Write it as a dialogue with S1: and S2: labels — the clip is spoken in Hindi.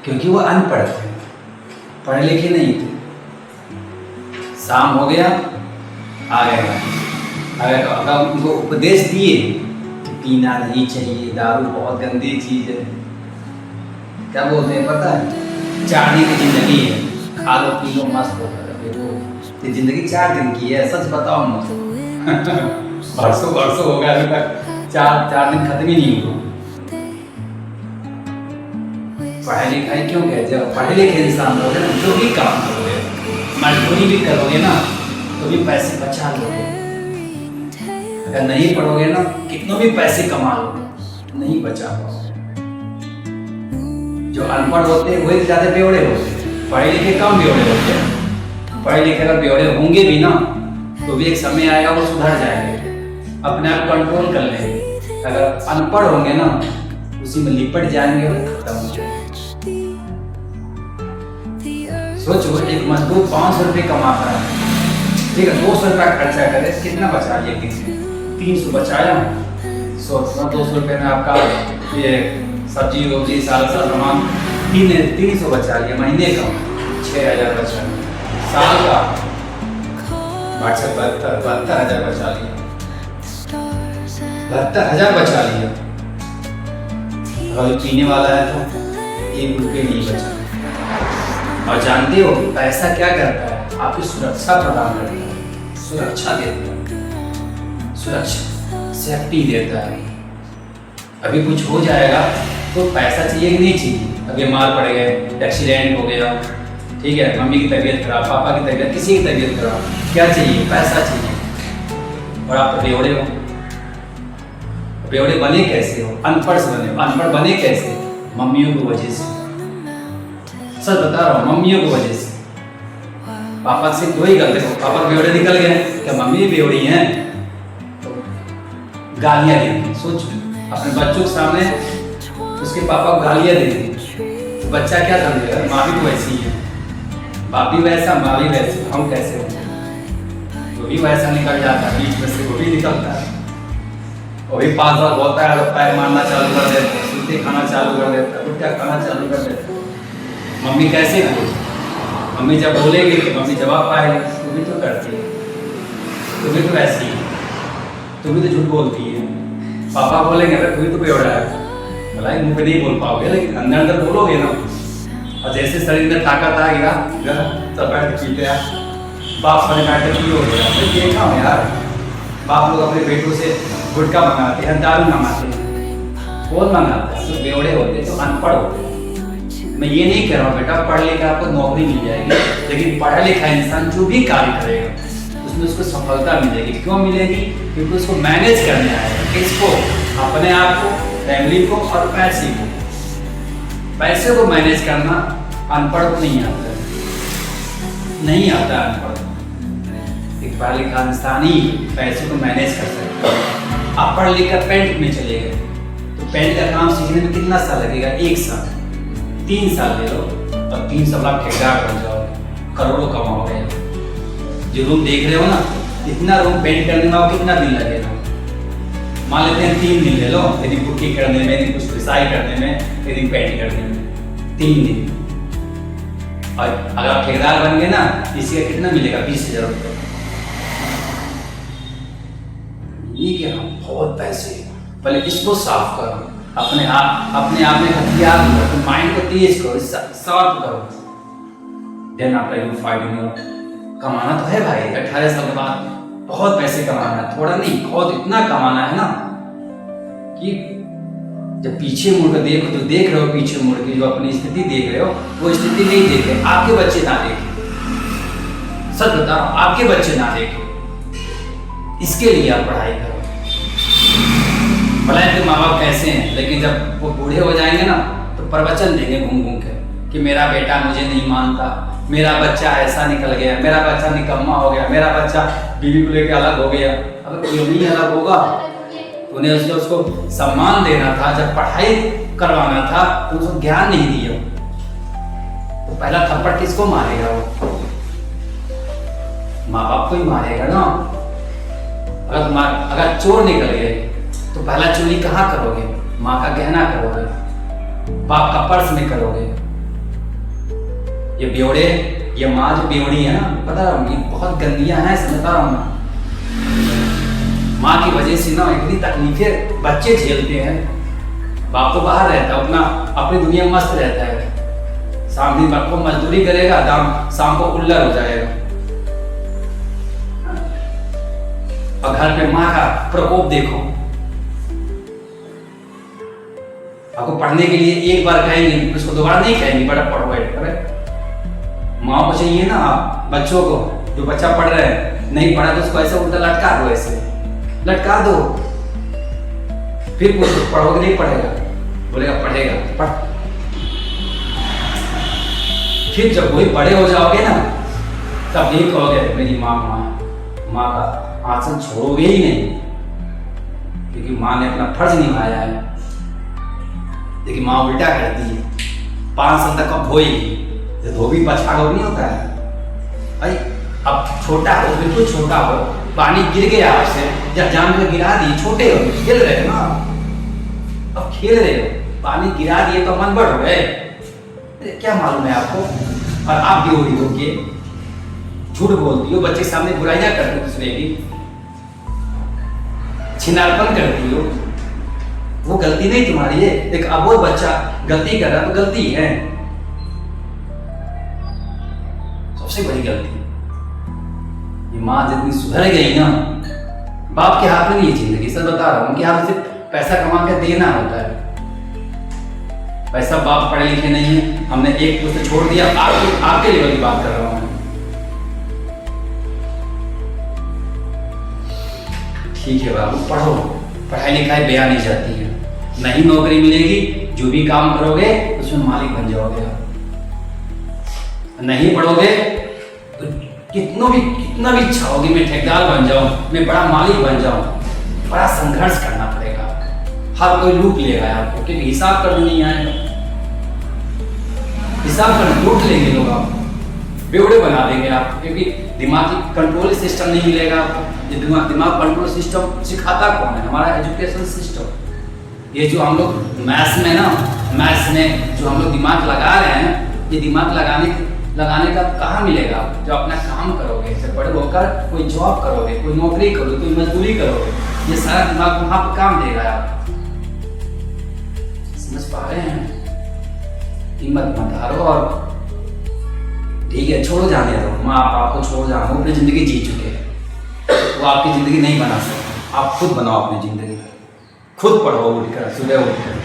S1: क्योंकि वो अनपढ़ थे, पढ़े लिखे नहीं थे। शाम हो गया, आ गए। अगर उनको उपदेश दिए कि पीना नहीं चाहिए, दारू बहुत गंदी चीज़ है, क्या बोलते हैं पता है? 4 दिन की जिंदगी है, खा लो पी लो मस्त हो तो जिंदगी 4 दिन की है, सच बताओ मुझे। बरसों बरसों हो गया अभी तक 4 दिन खत्म ही नहीं हुआ। पढ़ाई लिखाई क्यों कहे? जब पढ़े लिखे इंसान लोगे ना, जो भी काम करोगे, मजदूरी भी करोगे ना, तो भी पैसे बचा लोगे। अगर नहीं पढ़ोगे ना, कितनों भी पैसे कमा लोगे, नहीं बचा पाओगे। जो अनपढ़ होते हैं वही ज्यादा बेवड़े होते हैं, पढ़े लिखे कम बेवड़े होते हैं। पढ़े लिखे अगर बेवड़े होंगे भी ना, तो भी एक समय आएगा वो सुधर जाएंगे, अपने आप कंट्रोल कर लेंगे। अगर अनपढ़ होंगे ना, उसी में लिपट जाएंगे और खत्म हो जाएंगे। सोचो, एक मजदूर 500 रुपये कमाता है, ठीक है, 200 रुपया खर्चा करे, कितना बचा लिया? किसी 300 बचाया। 200 रुपये में आपका ये सब्जी वब्जी सारा सामान 300 बचा लिया। महीने का 6000 बचा लिया, साल का 72,000 बचा लिया, 72,000 बचा लिया। अगर पीने वाला है तो 1 रुपये नहीं बचा। और जानते हो पैसा क्या करता है? आपकी सुरक्षा प्रदान करता है, सुरक्षा देता है, सुरक्षा सेफ्टी देता है। अभी कुछ हो जाएगा तो पैसा चाहिए कि नहीं चाहिए? अब बीमार पड़ गए, एक्सीडेंट हो गया, ठीक है, मम्मी की तबीयत खराब, पापा की तबीयत, किसी की तबीयत खराब, क्या चाहिए? पैसा चाहिए। और आप तो बेवड़े हो। बेवड़े बने कैसे हो? अनपढ़ से बने। अनपढ़ बने कैसे? मम्मियों की वजह से। सच बता रहा हूँ, मम्मियों की वजह से। पापा से कोई गलती हो, पापा बेवड़े निकल गए, क्या मम्मी बेवड़ी हैं? तो गालियाँ देंगे। सोच, अपने बच्चों के सामने उसके पापा को गालियाँ देंगे, तो बच्चा क्या समझेगा? माँ भी तो वैसी है, बाप भी वैसा, माँ भी वैसी, हम कैसे होंगे? वो भी वैसा निकल जाता है, बीच में से वो भी निकलता है। वो भी 5 साल होता है तो पैर मारना चालू कर देता है, सूते खाना चालू कर देता है, उल्टा खाना चालू कर देता है। मम्मी कैसे बोले? मम्मी जब बोलेगी तो मम्मी जवाब पाएगी, तू भी तो करती है, तू भी तो ऐसी है, तू भी तो झूठ बोलती है। पापा बोलेंगे तू भी तो बेवड़ा है, भलाई मुँह पे नहीं बोल पाओगे, लेकिन अंदर अंदर बोलोगे ना। और जैसे शरीर में ताकत आ गया, तब बैठ के पीते हैं। बाप वाले नाटक की हो गया, मैं देखा हूँ यार, बाप लोग अपने बेटों से गुटखा मंगाते हैं, दारू मंगाते हैं। कौन मंगाता है? तो बेवड़े होते हैं, तो अनपढ़ होते हैं। मैं ये नहीं कह रहा हूँ बेटा पढ़ लिखा आपको नौकरी मिल जाएगी, लेकिन पढ़ा लिखा इंसान जो भी कार्य करेगा उसमें उसको सफलता मिलेगी। क्यों मिलेगी? क्योंकि उसको मैनेज करने आएगा। किसको? अपने आप को, फैमिली को और पैसे को। पैसे को मैनेज करना अनपढ़ को नहीं आता है, नहीं आता अनपढ़। एक पढ़ा लिखा इंसान ही पैसे को मैनेज कर सकता है। आप पढ़ लिख कर पेंट में चले गए तो पेंट का काम सीखने में कितना साल लगेगा? 1 साल, 3 साल ले लो और 3 साल आप ठेकेदार बन जाओगे, करोड़ों कमाओगे। जो रूम देख रहे हो ना, इतना रूम पेंट करने में कितना दिन लगेगा? मान लेते हैं 3 दिन ले लो, यदि पुट्टी करने में, यदि कुछ पिसाई करने में, यदि पेंट करने में 3 दिन। और अगर आप ठेकेदार बन गए ना, इसी का कितना मिलेगा? 20,000 रुपये। ये क्या बहुत पैसे। पहले इसको साफ करो, अपने आप में हथियार लो, तो माइंड को तेज करो, शार्प करो। Then after you fighting your. कमाना तो है भाई, 18 साल के बाद बहुत पैसे कमाना है, थोड़ा नहीं, बहुत इतना कमाना है ना कि जब पीछे मुड़ कर देखो तो देख रहे हो, पीछे मुड़ के जो अपनी स्थिति देख रहे हो वो स्थिति नहीं देख रहे, आपके बच्चे ना देखें। सच बताओ, आपके बच्चे ना देखें। इसके लिए आप पढ़ाई करो। भला इनके माँ बाप कैसे हैं, लेकिन जब वो बूढ़े हो जाएंगे ना तो प्रवचन देंगे घूम घूम के कि मेरा बेटा मुझे नहीं मानता, मेरा बच्चा ऐसा निकल गया, मेरा बच्चा निकम्मा हो गया, मेरा बच्चा बीवी को लेकर अलग हो गया। अगर क्यों नहीं अलग होगा? उन्हें उसको सम्मान देना था, जब पढ़ाई करवाना था तो उसको ज्ञान नहीं दिया। तो पहला थप्पड़ किसको मारेगा? वो माँ बाप को ही मारेगा ना। अगर चोर निकल गए तो पहला चोरी कहाँ करोगे? माँ का गहना करोगे, बाप का पर्स में करोगे, ये बेवड़े, ये माँ जो बेवड़ी है ना, बता रहा हूँ, ये बहुत गंदियां हैं, समझता रहा हूँ मैं। माँ की वजह से ना इतनी तकलीफें बच्चे झेलते हैं। बाप तो बाहर रहता है, अपना अपनी दुनिया में मस्त रहता है, शाम दिन को मजदूरी करेगा, दाम शाम को उल्लर हो जाएगा। और घर पे माँ का प्रकोप देखो। आपको पढ़ने के लिए एक बार कहेंगे, उसको दोबारा नहीं कहेंगे बड़ा पढ़ो बैठ कर। माँ को चाहिए ना, बच्चों को, जो बच्चा पढ़ रहा है नहीं पढ़ा तो उसको ऐसे उल्टा लटका दो, ऐसे लटका दो, फिर पूछो पढ़ोगे नहीं पढ़ेगा, बोलेगा पढ़ेगा, पढ़। फिर जब वही बड़े हो जाओगे ना, तब नहीं कहोगे मेरी माँ माँ का आसन छोड़ोगे ही नहीं, क्योंकि माँ ने अपना फर्ज निभाया है। लेकिन माँ उल्टा करती है, 5 साल तक अब धोएगी, धोबी पछाड़ो नहीं होता है भाई। अब छोटा हो, बिल्कुल छोटा हो, पानी गिर गया आपसे, जब जान के गिरा दिए, छोटे हो, खेल रहे हो ना, अब खेल रहे हो, पानी गिरा दिए तो मन बढ़ हो गए, क्या मालूम है आपको। और आप भी हो के झूठ बोलती हो, बच्चे के सामने बुराइयां करती हो, दूसरे की छिनारपन करती हो। वो गलती नहीं तुम्हारी है, एक अबोध बच्चा गलती कर रहा तो गलती है, सबसे बड़ी गलती। ये माँ जितनी सुधर गई ना, बाप के हाथ में नहीं है जिंदगी, सर बता रहा हूँ, उनके हाथ से पैसा कमा के देना होता है। पैसा बाप पढ़े लिखे नहीं है, हमने एक पुस्तक छोड़ दिया, आपके लेवल की बात कर रहा हूँ। ठीक है बाबू, पढ़ो, पढ़ाई लिखाई बेया नहीं जाती है, नहीं नौकरी मिलेगी, जो भी काम करोगे उसमें मालिक बन जाओगे। नहीं पढ़ोगे तो कितना भी इच्छा होगी मैं ठेकेदार बन जाऊं, मैं बड़ा मालिक बन जाऊं, बड़ा संघर्ष करना पड़ेगा, हर कोई लूट लेगा आपको, क्योंकि हिसाब करने नहीं आएगा। हिसाब करने लूट लेंगे लोग, आप बेवड़े बना देंगे आप, क्योंकि दिमागी कंट्रोल सिस्टम नहीं मिलेगा आपको। ये दिमाग कंट्रोल सिस्टम सिखाता कौन है? हमारा एजुकेशन सिस्टम। ये जो हम लोग मैथ्स में जो हम लोग दिमाग लगा रहे हैं, ये दिमाग लगाने का कहाँ मिलेगा? जो अपना काम करोगे, जब बड़े होकर कोई जॉब करोगे, कोई नौकरी करोगे, कोई मजदूरी करोगे, ये सारा दिमाग वहां पर काम देगा आपको। समझ पा रहे हैं? हिम्मत मत हारो, और ठीक है छोड़ो, जाने दो, माँ बाप को छोड़ो, जाओ, अपनी जिंदगी जी चुके हैं, वो आपकी जिंदगी नहीं बना सकते। आप खुद बनाओ अपनी जिंदगी, खुद पढ़ो उठकर, सुबह उठकर।